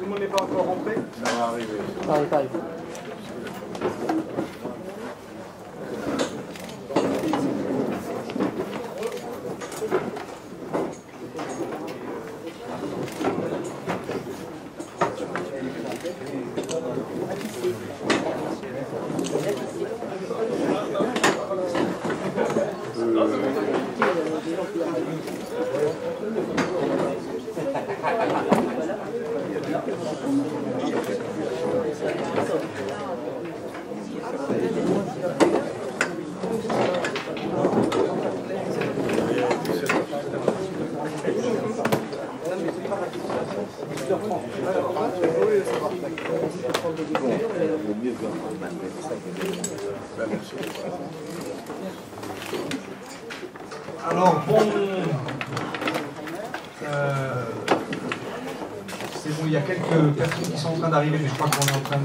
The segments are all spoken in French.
le monde n'est pas encore rentré? Ça va arriver. Ça arrive. Alors bon, c'est bon, il y a quelques personnes qui sont en train d'arriver, mais je crois qu'on est en train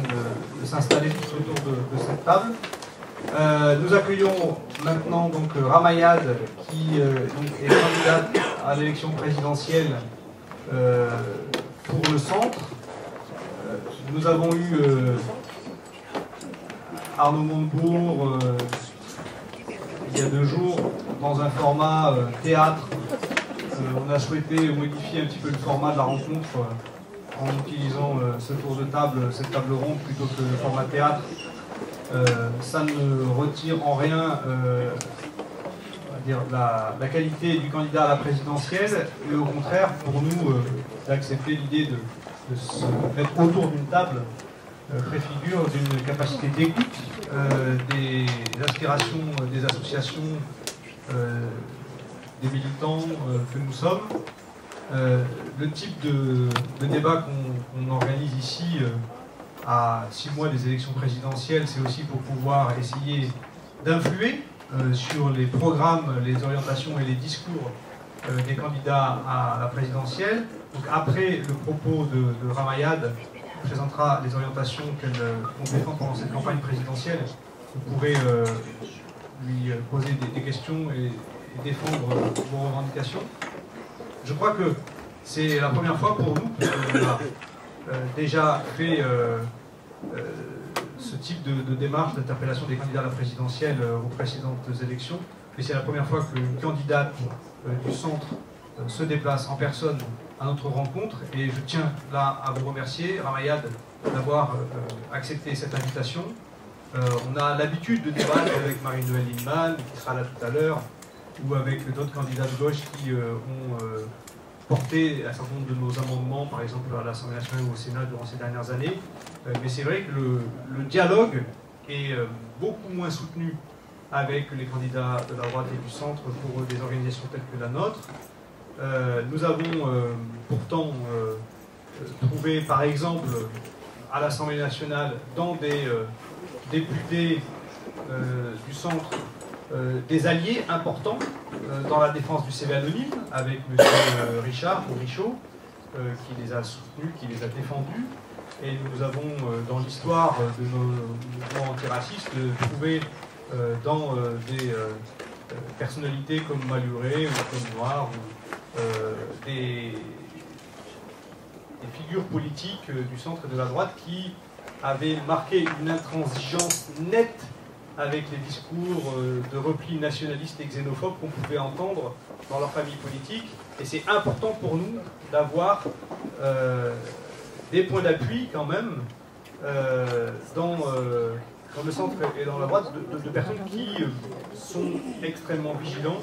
de s'installer tout autour de cette table. Nous accueillons maintenant donc Ramayad, qui donc, est candidate à l'élection présidentielle pour le centre. Nous avons eu Arnaud Montebourg il y a 2 jours dans un format théâtre. On a souhaité modifier un petit peu le format de la rencontre en utilisant ce tour de table, cette table ronde plutôt que le format théâtre. Ça ne retire en rien on va dire, la qualité du candidat à la présidentielle, et au contraire pour nous d'accepter l'idée de se mettre autour d'une table préfigure d'une capacité d'écoute des aspirations des associations, des militants que nous sommes. Le type de débat qu'on organise ici à 6 mois des élections présidentielles, c'est aussi pour pouvoir essayer d'influer sur les programmes, les orientations et les discours des candidats à la présidentielle. Donc après le propos de Ramayad, qui présentera les orientations qu'on défend pendant cette campagne présidentielle, vous pourrez lui poser des questions et défendre vos revendications. Je crois que c'est la première fois pour nous, parce qu'on a déjà fait ce type de démarche d'interpellation des candidats à la présidentielle aux précédentes élections, mais c'est la première fois qu'une candidate du centre se déplace en personne à notre rencontre, et je tiens là à vous remercier, Ramayad, d'avoir accepté cette invitation. On a l'habitude de débattre avec Marie-Noëlle Lienemann, qui sera là tout à l'heure, ou avec d'autres candidats de gauche qui ont porté un certain nombre de nos amendements, par exemple à l'Assemblée nationale ou au Sénat durant ces dernières années. Mais c'est vrai que le dialogue est beaucoup moins soutenu avec les candidats de la droite et du centre pour des organisations telles que la nôtre. Nous avons pourtant trouvé, par exemple, à l'Assemblée nationale, dans des députés du centre, des alliés importants dans la défense du CV anonyme, avec M. Richard ou Richaud, qui les a soutenus, qui les a défendus. Et nous avons, dans l'histoire de nos mouvements antiracistes, trouvé dans des personnalités comme Maluré ou comme Noir, ou des figures politiques du centre et de la droite qui avaient marqué une intransigeance nette avec les discours de repli nationaliste et xénophobe qu'on pouvait entendre dans leur famille politique. Et c'est important pour nous d'avoir des points d'appui quand même dans le centre et dans la droite de personnes qui sont extrêmement vigilants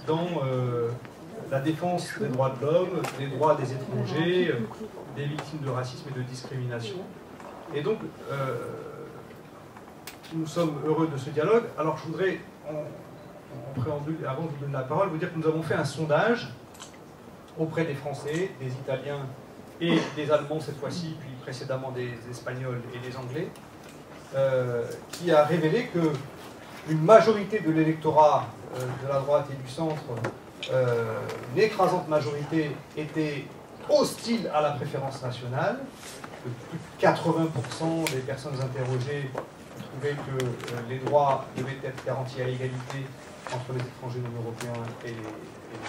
dans la défense des droits de l'homme, des droits des étrangers, des victimes de racisme et de discrimination. Et donc, nous sommes heureux de ce dialogue. Alors je voudrais, en préambule, avant de vous donner la parole, vous dire que nous avons fait un sondage auprès des Français, des Italiens et des Allemands cette fois-ci, puis précédemment des Espagnols et des Anglais, qui a révélé qu'une majorité de l'électorat de la droite et du centre, une écrasante majorité, était hostile à la préférence nationale. Plus de 80% des personnes interrogées trouvaient que les droits devaient être garantis à égalité entre les étrangers non européens et les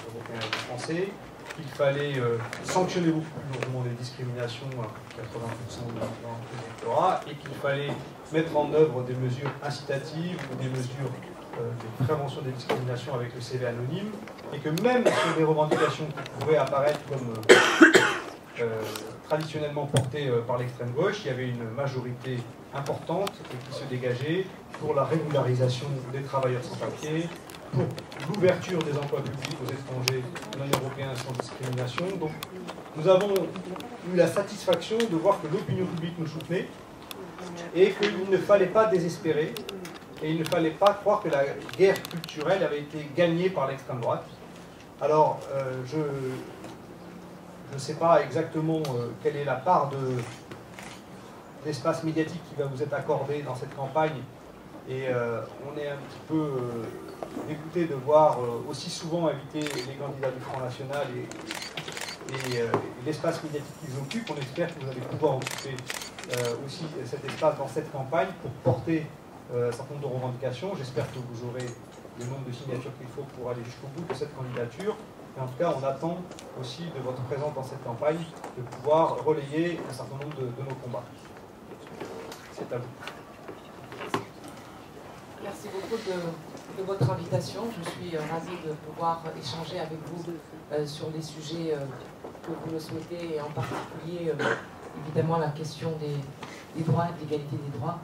Européens et les Français. qu'il fallait sanctionner beaucoup plus lourdement les discriminations, 80% de l'électorat, et qu'il fallait mettre en œuvre des mesures incitatives ou des mesures de prévention des discriminations avec le CV anonyme, et que même sur des revendications qui pourraient apparaître comme traditionnellement portées par l'extrême gauche, il y avait une majorité importante qui se dégageait pour la régularisation des travailleurs sans papier, pour l'ouverture des emplois publics aux étrangers non européens sans discrimination. Donc nous avons eu la satisfaction de voir que l'opinion publique nous soutenait et qu'il ne fallait pas désespérer et il ne fallait pas croire que la guerre culturelle avait été gagnée par l'extrême droite. Alors je ne sais pas exactement quelle est la part d'espace médiatique qui va vous être accordé dans cette campagne. Et on est un petit peu dégoûté de voir aussi souvent inviter les candidats du Front National et l'espace médiatique qu'ils occupent. On espère que vous allez pouvoir occuper aussi cet espace dans cette campagne pour porter un certain nombre de revendications. J'espère que vous aurez le nombre de signatures qu'il faut pour aller jusqu'au bout de cette candidature. Et en tout cas, on attend aussi de votre présence dans cette campagne de pouvoir relayer un certain nombre de nos combats. C'est à vous. Merci beaucoup de votre invitation. Je suis ravie de pouvoir échanger avec vous sur les sujets que vous le souhaitez, et en particulier, évidemment, la question des droits, de l'égalité des droits.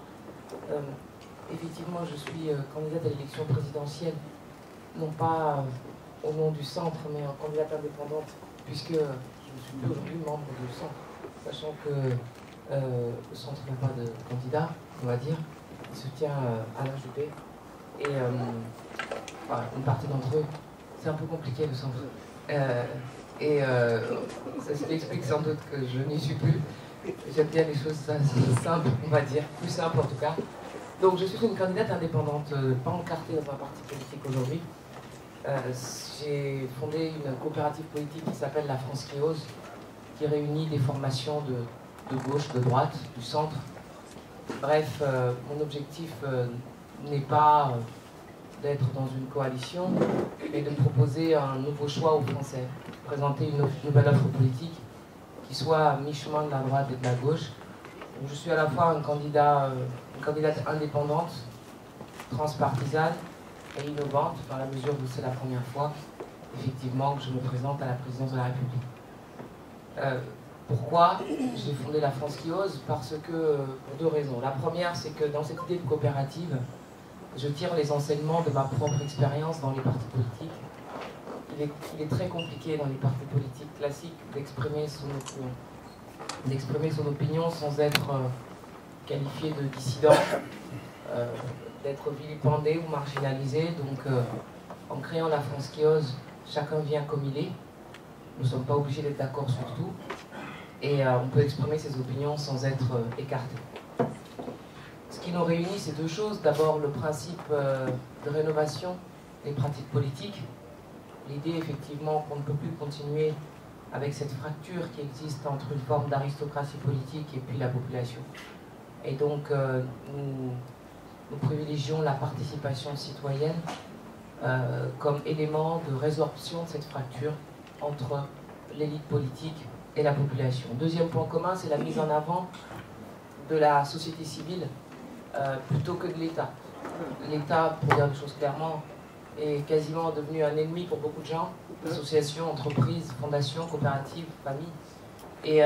Effectivement, je suis candidate à l'élection présidentielle, non pas au nom du centre, mais en candidate indépendante, puisque je ne suis plus aujourd'hui membre du centre, sachant que le centre n'a pas de candidat, on va dire. Il se tient à l'AJP. Et voilà, une partie d'entre eux, c'est un peu compliqué le centre. Ça explique sans doute que je n'y suis plus. J'aime bien les choses simples, on va dire, plus simples en tout cas. Donc je suis une candidate indépendante, pas encartée dans un parti politique aujourd'hui. J'ai fondé une coopérative politique qui s'appelle La France qui ose, qui réunit des formations de gauche, de droite, du centre. Bref, mon objectif n'est pas d'être dans une coalition, mais de proposer un nouveau choix aux Français, présenter une nouvelle offre politique qui soit à mi-chemin de la droite et de la gauche. Donc, je suis à la fois une candidate indépendante, transpartisane et innovante, dans la mesure où c'est la première fois, effectivement, que je me présente à la présidence de la République. Pourquoi j'ai fondé La France qui ose? Parce que, pour deux raisons. La première, c'est que dans cette idée de coopérative, je tire les enseignements de ma propre expérience dans les partis politiques. Il est très compliqué dans les partis politiques classiques d'exprimer son opinion sans être qualifié de dissident, d'être vilipendé ou marginalisé. Donc, en créant La France qui ose, chacun vient comme il est. Nous ne sommes pas obligés d'être d'accord sur tout. Et on peut exprimer ses opinions sans être écarté. Ce qui nous réunit, c'est deux choses. D'abord, le principe de rénovation des pratiques politiques. L'idée, effectivement, qu'on ne peut plus continuer avec cette fracture qui existe entre une forme d'aristocratie politique et puis la population. Et donc, nous privilégions la participation citoyenne comme élément de résorption de cette fracture entre l'élite politique et la population. Deuxième point commun, c'est la mise en avant de la société civile plutôt que de l'État. L'État, pour dire les choses clairement, est quasiment devenu un ennemi pour beaucoup de gens, associations, entreprises, fondations, coopératives, familles. Et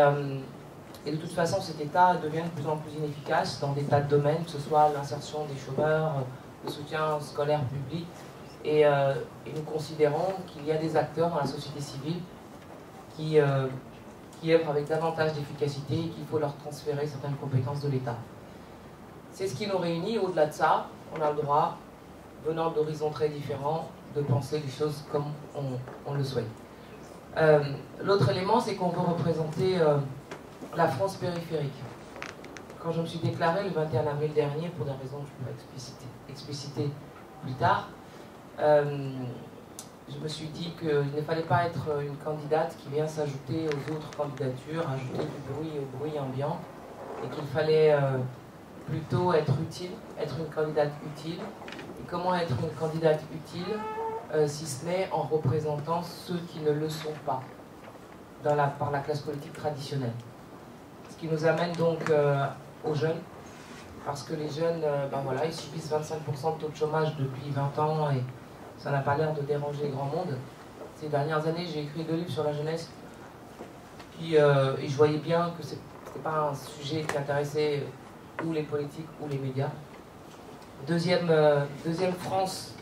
de toute façon, cet État devient de plus en plus inefficace dans des tas de domaines, que ce soit l'insertion des chômeurs, le soutien scolaire public. Et nous considérons qu'il y a des acteurs dans la société civile qui œuvrent avec davantage d'efficacité et qu'il faut leur transférer certaines compétences de l'État. C'est ce qui nous réunit. Au-delà de ça, on a le droit, venant d'horizons très différents, de penser les choses comme on le souhaite. L'autre élément, c'est qu'on veut représenter la France périphérique. Quand je me suis déclarée le 21 avril dernier, pour des raisons que je pourrais expliciter plus tard, je me suis dit qu'il ne fallait pas être une candidate qui vient s'ajouter aux autres candidatures, ajouter du bruit au bruit ambiant, et qu'il fallait plutôt être utile, être une candidate utile. Et comment être une candidate utile si ce n'est en représentant ceux qui ne le sont pas? par la classe politique traditionnelle. Ce qui nous amène donc aux jeunes, parce que les jeunes, ben voilà, ils subissent 25% de taux de chômage depuis 20 ans et ça n'a pas l'air de déranger grand monde. Ces dernières années, j'ai écrit 2 livres sur la jeunesse et je voyais bien que ce n'était pas un sujet qui intéressait ou les politiques ou les médias. Deuxième France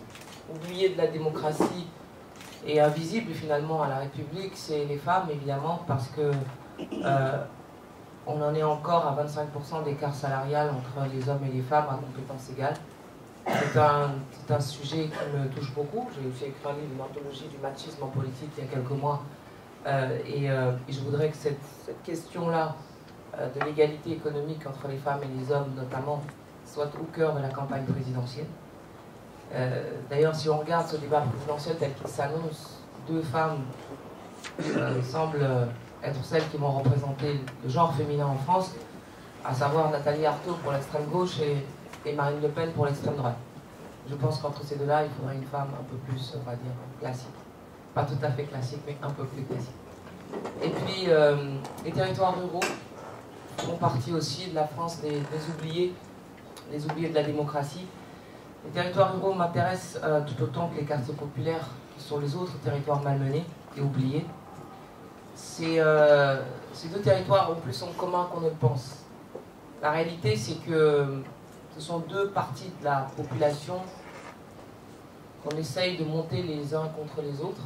oubliée de la démocratie et invisible finalement à la République, c'est les femmes évidemment, parce que on en est encore à 25% d'écart salarial entre les hommes et les femmes à compétences égales. C'est un sujet qui me touche beaucoup. J'ai aussi écrit un livre, une anthologie du machisme en politique il y a quelques mois. Et je voudrais que cette question-là de l'égalité économique entre les femmes et les hommes notamment soit au cœur de la campagne présidentielle. D'ailleurs, si on regarde ce débat présidentiel tel qu'il s'annonce, 2 femmes semblent être celles qui vont représenter le genre féminin en France, à savoir Nathalie Arthaud pour l'extrême gauche et Marine Le Pen pour l'extrême droite. Je pense qu'entre ces deux-là, il faudrait une femme un peu plus, on va dire, classique. Pas tout à fait classique, mais un peu plus classique. Et puis, les territoires ruraux font partie aussi de la France des oubliés de la démocratie. Les territoires ruraux m'intéressent tout autant que les quartiers populaires, qui sont les autres territoires malmenés et oubliés. Ces 2 territoires ont plus en commun qu'on ne le pense. La réalité, c'est que ce sont 2 parties de la population qu'on essaye de monter les uns contre les autres.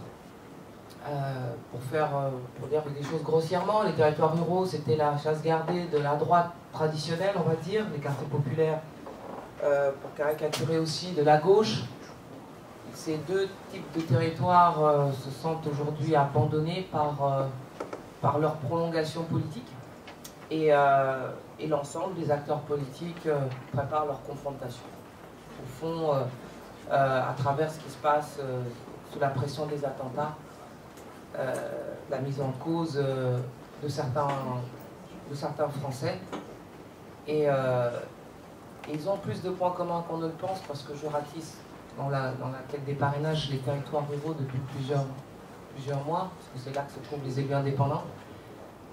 Pour dire des choses grossièrement, les territoires ruraux, c'était la chasse gardée de la droite traditionnelle, on va dire, les quartiers populaires, pour caricaturer aussi, de la gauche. Ces 2 types de territoires se sentent aujourd'hui abandonnés par leur prolongation politique et l'ensemble des acteurs politiques préparent leur confrontation. Au fond, à travers ce qui se passe sous la pression des attentats, la mise en cause de certains Français. Et ils ont plus de points communs qu'on ne le pense, parce que je ratisse dans la quête des parrainages les territoires ruraux depuis plusieurs mois, parce que c'est là que se trouvent les élus indépendants.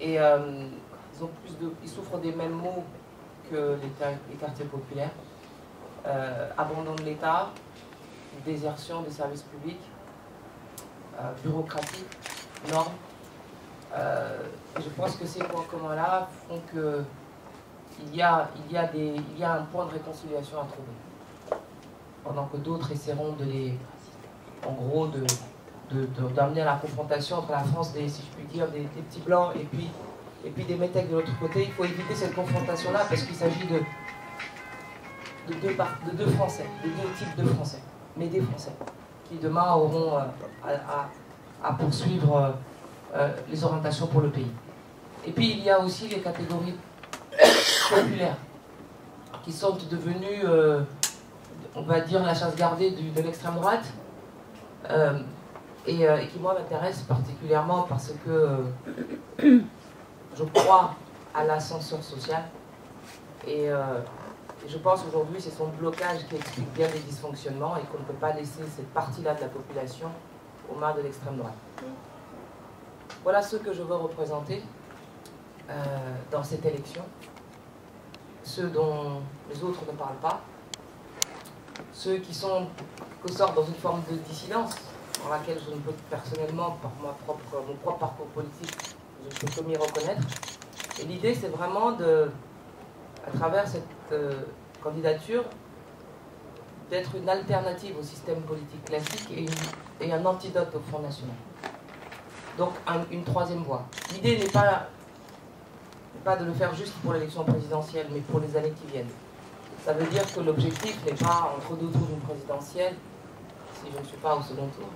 Et ils souffrent des mêmes maux que les quartiers populaires. Abandon de l'État, désertion des services publics, bureaucratie, normes. Je pense que ces points communs-là font qu'il y a un point de réconciliation à trouver. Pendant que d'autres essaieront d'amener à la confrontation entre la France si je puis dire, des petits blancs et puis des métèques de l'autre côté. Il faut éviter cette confrontation-là parce qu'il s'agit de 2 Français, de 2 types de Français, mais des Français, qui demain auront à poursuivre les orientations pour le pays. Et puis il y a aussi les catégories populaires, qui sont devenues, on va dire, la chasse gardée de l'extrême droite, et qui, moi, m'intéressent particulièrement parce que je crois à l'ascenseur social, et je pense aujourd'hui que c'est son blocage qui explique bien les dysfonctionnements et qu'on ne peut pas laisser cette partie-là de la population aux mains de l'extrême droite. Voilà ce que je veux représenter dans cette élection. Ceux dont les autres ne parlent pas, ceux qui sont en quelque sorte dans une forme de dissidence, dans laquelle je ne peux personnellement, par mon propre parcours politique, je ne peux que m'y reconnaître. Et l'idée, c'est vraiment à travers cette candidature, d'être une alternative au système politique classique et un antidote au Front National. Donc une 3e voie. L'idée n'est pas de le faire juste pour l'élection présidentielle, mais pour les années qui viennent. Ça veut dire que l'objectif n'est pas, entre 2 tours d'une présidentielle, si je ne suis pas au second tour,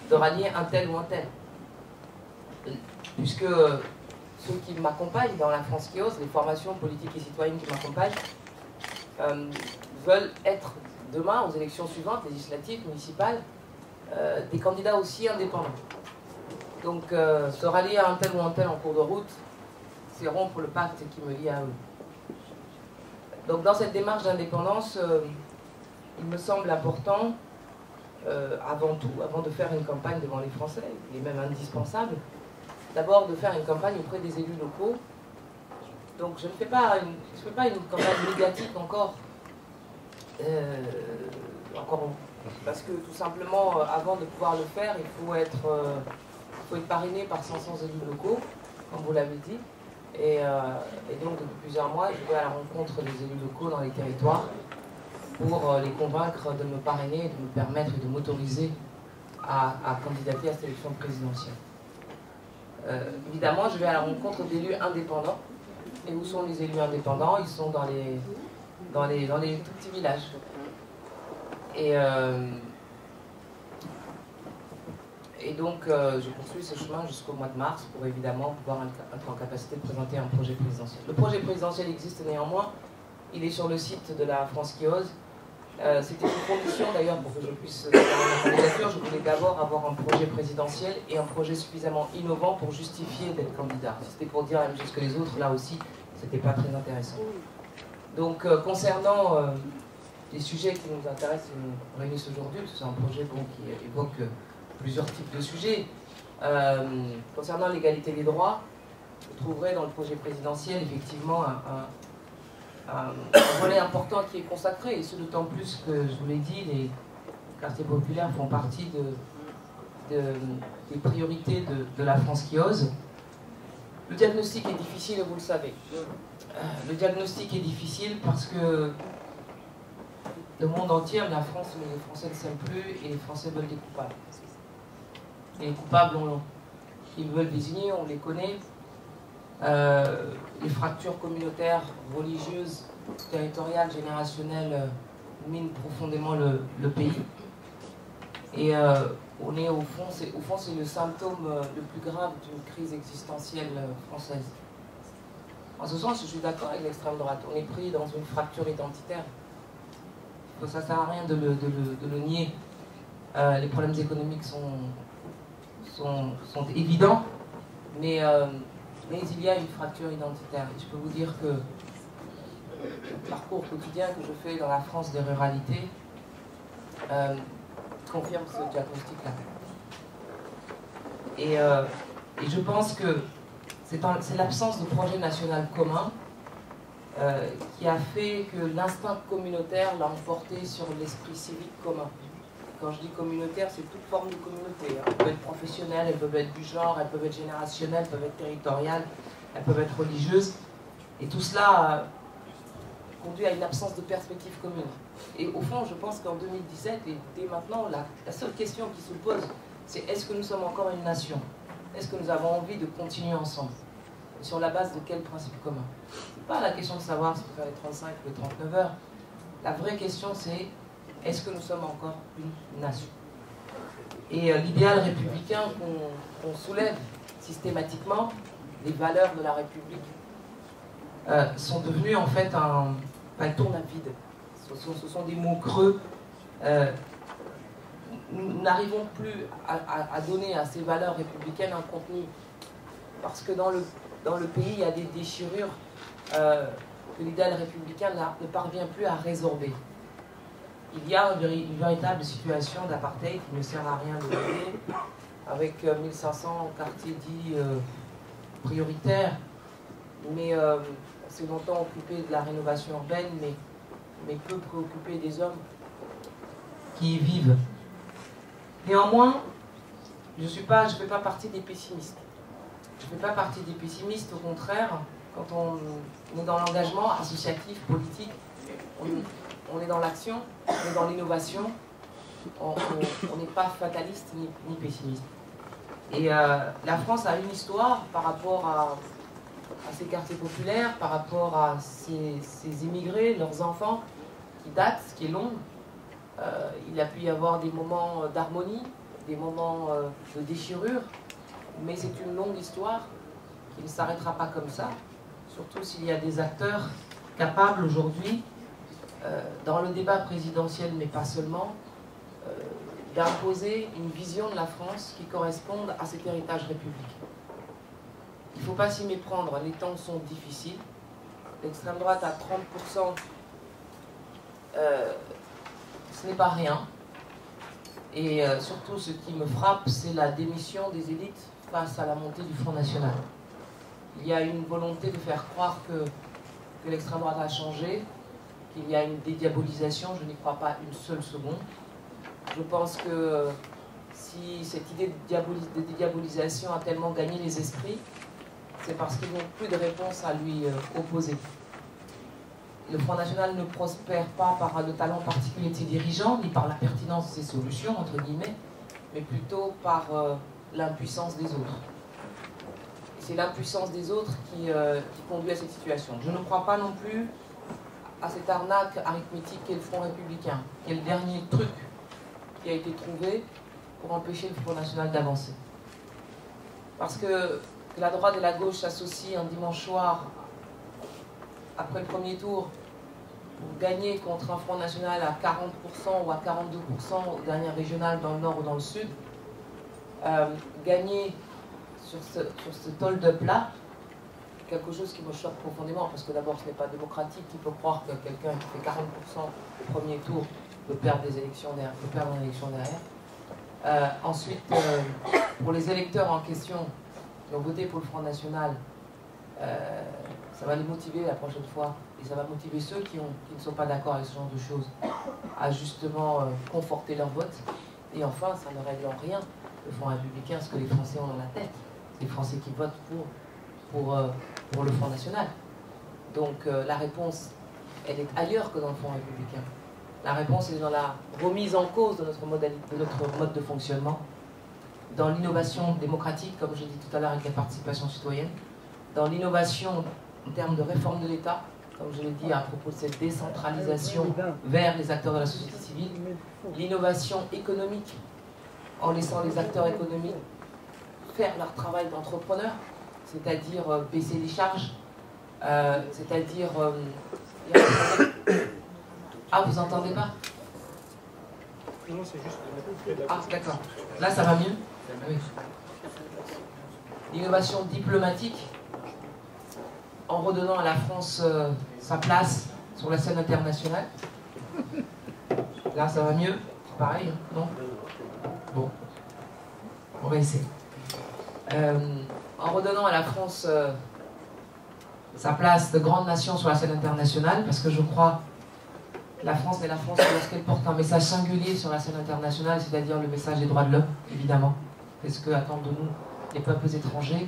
de rallier un tel ou un tel. Puisque ceux qui m'accompagnent dans la France qui ose, les formations politiques et citoyennes qui m'accompagnent, veulent être demain, aux élections suivantes, législatives, municipales, des candidats aussi indépendants. Donc se rallier à un tel ou un tel en cours de route, c'est rompre le pacte qui me lie à eux. Donc dans cette démarche d'indépendance, il me semble important, avant tout, avant de faire une campagne devant les Français, il est même indispensable, d'abord de faire une campagne auprès des élus locaux. Donc je ne fais pas une campagne médiatique encore. Parce que tout simplement, avant de pouvoir le faire, il faut être parrainé par 500 élus locaux, comme vous l'avez dit. Et donc depuis plusieurs mois, je vais à la rencontre des élus locaux dans les territoires pour les convaincre de me parrainer et de me permettre de m'autoriser à candidater à cette élection présidentielle. Évidemment, je vais à la rencontre d'élus indépendants. Et où sont les élus indépendants? Ils sont dans les tout petits villages. Et donc, je poursuis ce chemin jusqu'au mois de mars pour évidemment pouvoir être en capacité de présenter un projet présidentiel. Le projet présidentiel existe néanmoins. Il est sur le site de la France qui ose. C'était une condition d'ailleurs pour que je puisse faire ma candidature. Je voulais d'abord avoir un projet présidentiel et un projet suffisamment innovant pour justifier d'être candidat. Si c'était pour dire la même chose que les autres, là aussi, c'était pas très intéressant. Donc, concernant les sujets qui nous intéressent et nous réunissent aujourd'hui, parce que c'est un projet qui évoque plusieurs types de sujets. Concernant l'égalité des droits, vous trouverez dans le projet présidentiel effectivement un volet important qui est consacré, et ce d'autant plus que, je vous l'ai dit, les quartiers populaires font partie des priorités de la France qui ose. Le diagnostic est difficile, vous le savez. Le diagnostic est difficile parce que le monde entier, la France, les Français ne s'aiment plus et les Français veulent des coupables. Et les coupables, ils veulent désigner, on les connaît. Les fractures communautaires, religieuses, territoriales, générationnelles minent profondément le pays. Et on est au fond, c'est le symptôme le plus grave d'une crise existentielle française. En ce sens, je suis d'accord avec l'extrême droite. On est pris dans une fracture identitaire. Ça ne sert à rien de le nier. Les problèmes économiques sont évidents, mais il y a une fracture identitaire. Et je peux vous dire que le parcours quotidien que je fais dans la France des ruralités confirme ce diagnostic-là. Et je pense que c'est l'absence de projet national commun qui a fait que l'instinct communautaire l'a emporté sur l'esprit civique commun. Quand je dis communautaire, c'est toute forme de communauté. Elles peuvent être professionnelles, elles peuvent être du genre, elles peuvent être générationnelles, elles peuvent être territoriales, elles peuvent être religieuses. Et tout cela conduit à une absence de perspective commune. Et au fond, je pense qu'en 2017, et dès maintenant, la seule question qui se pose, c'est est-ce que nous sommes encore une nation? Est-ce que nous avons envie de continuer ensemble? Et sur la base de quels principes communs? Ce n'est pas la question de savoir si on peut faire les 35 ou les 39 heures. La vraie question, c'est est-ce que nous sommes encore une nation? Et l'idéal républicain qu'on soulève systématiquement, les valeurs de la République, sont devenues en fait un tourne à vide. Ce sont des mots creux. Nous n'arrivons plus à donner à ces valeurs républicaines un contenu. Parce que dans le pays, il y a des déchirures que l'idéal républicain ne parvient plus à résorber. Il y a une véritable situation d'apartheid qui ne sert à rien de donner, avec 1500 quartiers dits prioritaires, mais on s'est longtemps occupé de la rénovation urbaine, mais peu préoccupé des hommes qui y vivent. Néanmoins, je ne fais pas partie des pessimistes. Je ne fais pas partie des pessimistes, au contraire, quand on est dans l'engagement associatif, politique, on est dans l'action, on est dans l'innovation, on n'est pas fataliste ni pessimiste. Et la France a une histoire par rapport à ces quartiers populaires, par rapport à ces immigrés, leurs enfants, qui datent, qui est longue. Il a pu y avoir des moments d'harmonie, des moments de déchirure, mais c'est une longue histoire qui ne s'arrêtera pas comme ça, surtout s'il y a des acteurs capables aujourd'hui, dans le débat présidentiel, mais pas seulement, d'imposer une vision de la France qui corresponde à cet héritage républicain. Il ne faut pas s'y méprendre, les temps sont difficiles. L'extrême droite à 30%, ce n'est pas rien. Et surtout, ce qui me frappe, c'est la démission des élites face à la montée du Front National. Il y a une volonté de faire croire que l'extrême droite a changé, qu'il y a une dédiabolisation, je n'y crois pas une seule seconde. Je pense que si cette idée de dédiabolisation a tellement gagné les esprits, c'est parce qu'ils n'ont plus de réponse à lui opposer. Le Front National ne prospère pas par le talent particulier de ses dirigeants, ni par la pertinence de ses solutions, entre guillemets, mais plutôt par l'impuissance des autres. C'est l'impuissance des autres qui conduit à cette situation. Je ne crois pas non plus à cette arnaque arithmétique qu'est le Front républicain, qui est le dernier truc qui a été trouvé pour empêcher le Front National d'avancer. Parce que la droite et la gauche s'associent un dimanche soir, après le premier tour, pour gagner contre un Front National à 40% ou à 42% aux dernières régionales dans le nord ou dans le sud, gagner sur ce hold-up-là, quelque chose qui me choque profondément, parce que d'abord ce n'est pas démocratique, qui peut croire que quelqu'un qui fait 40% au premier tour peut perdre des élections derrière, peut perdre une élection derrière. Ensuite, pour les électeurs en question qui ont voté pour le Front National, ça va les motiver la prochaine fois, et ça va motiver ceux qui ne sont pas d'accord avec ce genre de choses à justement conforter leur vote. Et enfin, ça ne règle en rien le Front républicain, ce que les Français ont dans la tête. C'est les Français qui votent pour le Front National. Donc la réponse, elle est ailleurs que dans le Front républicain. La réponse est dans la remise en cause de notre mode de fonctionnement, dans l'innovation démocratique, comme j'ai dit tout à l'heure avec la participation citoyenne, dans l'innovation en termes de réforme de l'État, comme je l'ai dit à propos de cette décentralisation vers les acteurs de la société civile, l'innovation économique, en laissant les acteurs économiques faire leur travail d'entrepreneur, c'est-à-dire baisser les charges, c'est-à-dire... Ah, vous entendez pas? Non, c'est juste... Ah, d'accord. Là, ça va mieux? Oui. L'innovation diplomatique, en redonnant à la France sa place sur la scène internationale. Là, ça va mieux? C'est pareil, hein, non? Bon. On va essayer. En redonnant à la France sa place de grande nation sur la scène internationale, parce que je crois que la France est la France lorsqu'elle porte un message singulier sur la scène internationale, c'est-à-dire le message des droits de l'homme, évidemment. C'est ce que attendent de nous les peuples étrangers.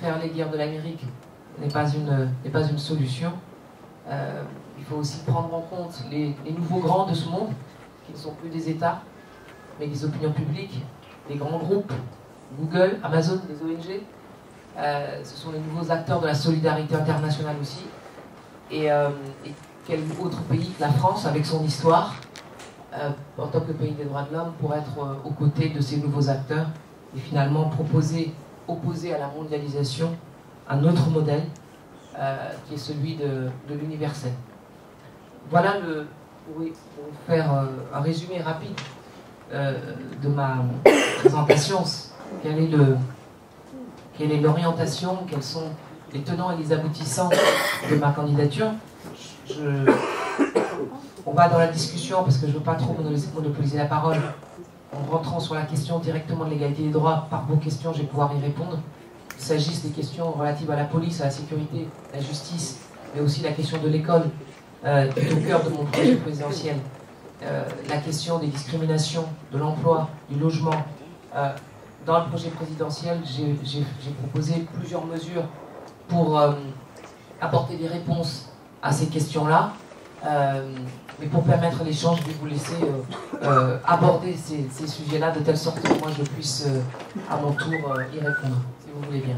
Faire les guerres de l'Amérique n'est pas une solution. Il faut aussi prendre en compte les nouveaux grands de ce monde, qui ne sont plus des États, mais des opinions publiques, des grands groupes, Google, Amazon, des ONG. Ce sont les nouveaux acteurs de la solidarité internationale aussi. Et quel autre pays que la France, avec son histoire, en tant que pays des droits de l'homme, pour être aux côtés de ces nouveaux acteurs et finalement opposer à la mondialisation un autre modèle qui est celui de l'universel. Voilà pour vous faire un résumé rapide de ma présentation. Quelle est l'orientation, quels sont les tenants et les aboutissants de ma candidature. On va dans la discussion, parce que je ne veux pas trop monopoliser la parole, en rentrant sur la question directement de l'égalité des droits. Par vos questions, je vais pouvoir y répondre. Qu'il s'agisse des questions relatives à la police, à la sécurité, la justice, mais aussi la question de l'école, qui est au cœur de mon projet présidentiel. La question des discriminations, de l'emploi, du logement. Dans le projet présidentiel, j'ai proposé plusieurs mesures pour apporter des réponses à ces questions-là. Mais pour permettre l'échange, je vais vous laisser aborder ces sujets-là de telle sorte que moi je puisse à mon tour y répondre, si vous voulez bien.